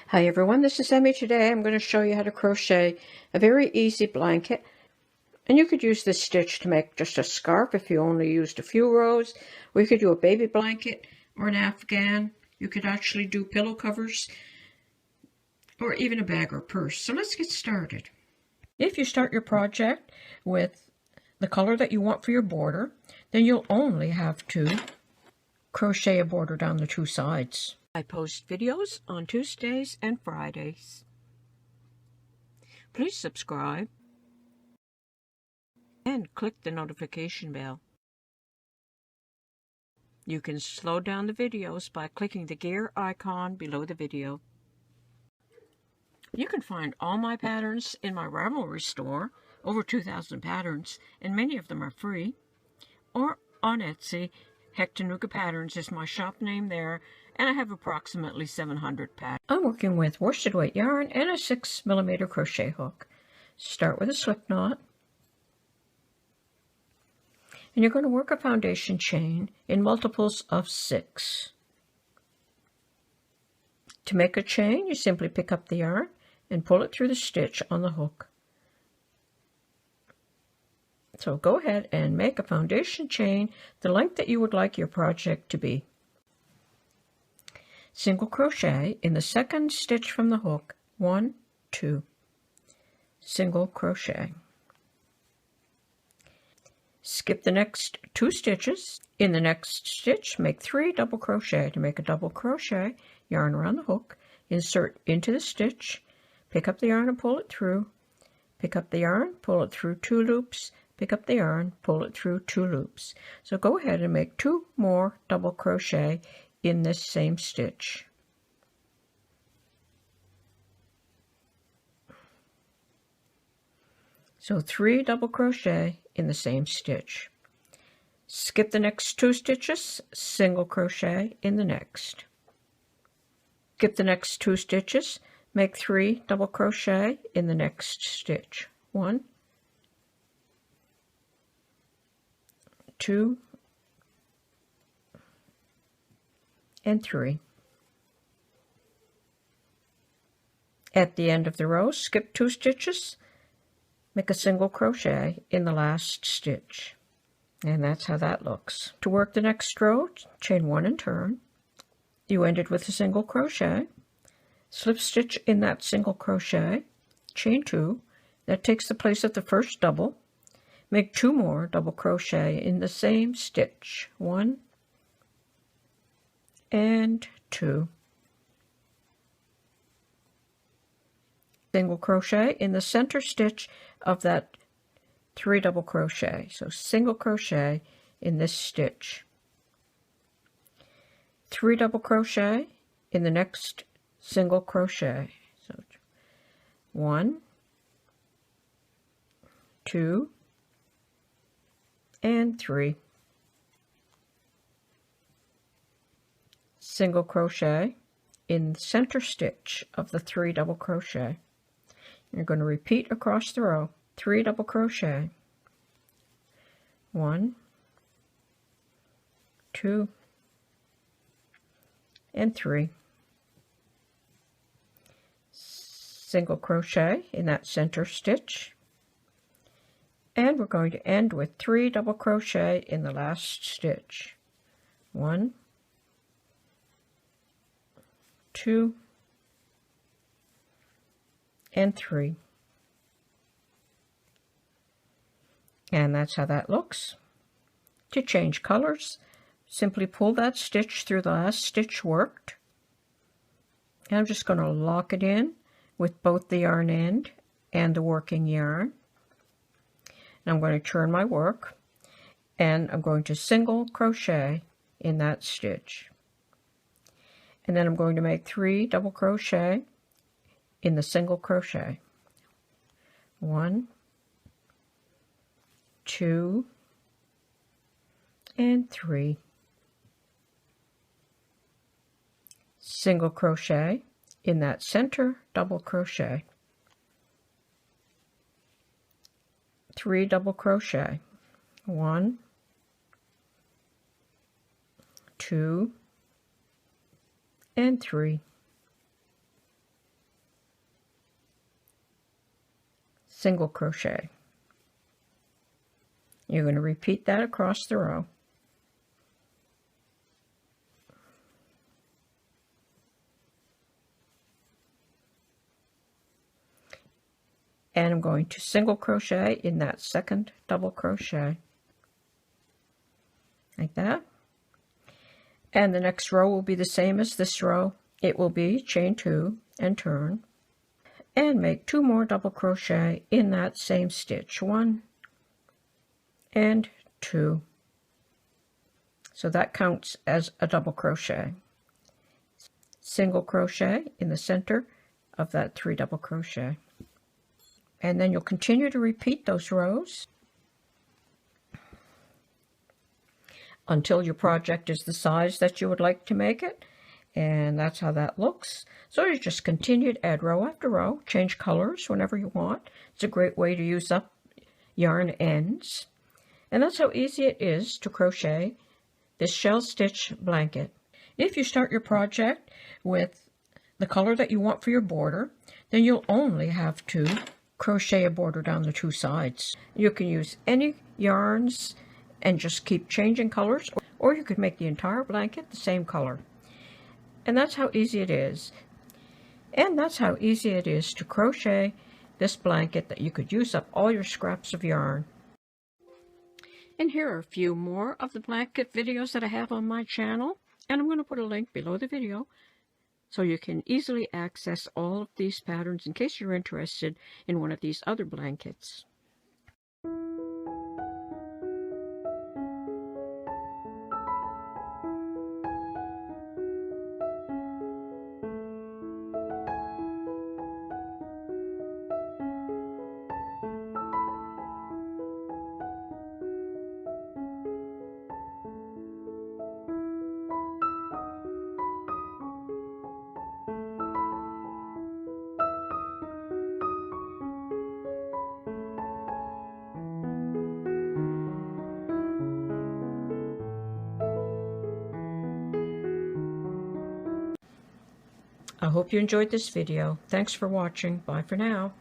Hi everyone, this is Emmy. Today I'm going to show you how to crochet a very easy blanket, and you could use this stitch to make just a scarf if you only used a few rows, or you could do a baby blanket or an afghan. You could actually do pillow covers or even a bag or purse. So let's get started. If you start your project with the color that you want for your border, then you'll only have to crochet a border down the two sides. I post videos on Tuesdays and Fridays. Please subscribe and click the notification bell. You can slow down the videos by clicking the gear icon below the video. You can find all my patterns in my Ravelry store, over 2,000 patterns, and many of them are free, or on Etsy. HectaFavorites is my shop name there, and I have approximately 700 patterns. I'm working with worsted weight yarn and a 6mm crochet hook. Start with a slip knot, and you're going to work a foundation chain in multiples of 6. To make a chain, you simply pick up the yarn and pull it through the stitch on the hook. So go ahead and make a foundation chain the length that you would like your project to be. Single crochet in the second stitch from the hook, 1, 2. Single crochet. Skip the next 2 stitches. In the next stitch, make 3 double crochet. To make a double crochet, yarn around the hook, insert into the stitch, pick up the yarn and pull it through, pick up the yarn, pull it through 2 loops, pick up the yarn, pull it through 2 loops. So go ahead and make 2 more double crochet in this same stitch. So 3 double crochet in the same stitch. Skip the next 2 stitches, single crochet in the next. Skip the next 2 stitches, make 3 double crochet in the next stitch. 1, 2, and 3. At the end of the row, skip 2 stitches, make a single crochet in the last stitch. And that's how that looks. To work the next row, chain 1 and turn. You ended with a single crochet. Slip stitch in that single crochet, chain 2. That takes the place of the first double. Make 2 more double crochet in the same stitch. 1 and 2. Single crochet in the center stitch of that 3 double crochet. So single crochet in this stitch. 3 double crochet in the next single crochet. So 1, 2, and 3. Single crochet in the center stitch of the 3 double crochet. You're going to repeat across the row. 3 double crochet. 1, 2, and 3. Single crochet in that center stitch. And we're going to end with 3 double crochet in the last stitch. 1, 2, and 3. And that's how that looks. To change colors, simply pull that stitch through the last stitch worked. And I'm just going to lock it in with both the yarn end and the working yarn. And I'm going to turn my work, and I'm going to single crochet in that stitch. And then I'm going to make 3 double crochet in the single crochet. 1, 2, and 3. Single crochet in that center double crochet. 3 double crochet. 1, 2, and 3. single crochet. You're going to repeat that across the row. And I'm going to single crochet in that second double crochet, like that. And the next row will be the same as this row. It will be chain 2 and turn, and make 2 more double crochet in that same stitch, 1 and 2. So that counts as a double crochet. Single crochet in the center of that 3 double crochet. And then you'll continue to repeat those rows until your project is the size that you would like to make it. And that's how that looks. So you just continue to add row after row, change colors whenever you want. It's a great way to use up yarn ends. And that's how easy it is to crochet this shell stitch blanket. If you start your project with the color that you want for your border, then you'll only have to crochet a border down the 2 sides. You can use any yarns and just keep changing colors, or you could make the entire blanket the same color. And that's how easy it is. And that's how easy it is to crochet this blanket that you could use up all your scraps of yarn. And here are a few more of the blanket videos that I have on my channel, and I'm going to put a link below the video so you can easily access all of these patterns in case you're interested in one of these other blankets. I hope you enjoyed this video. Thanks for watching. Bye for now.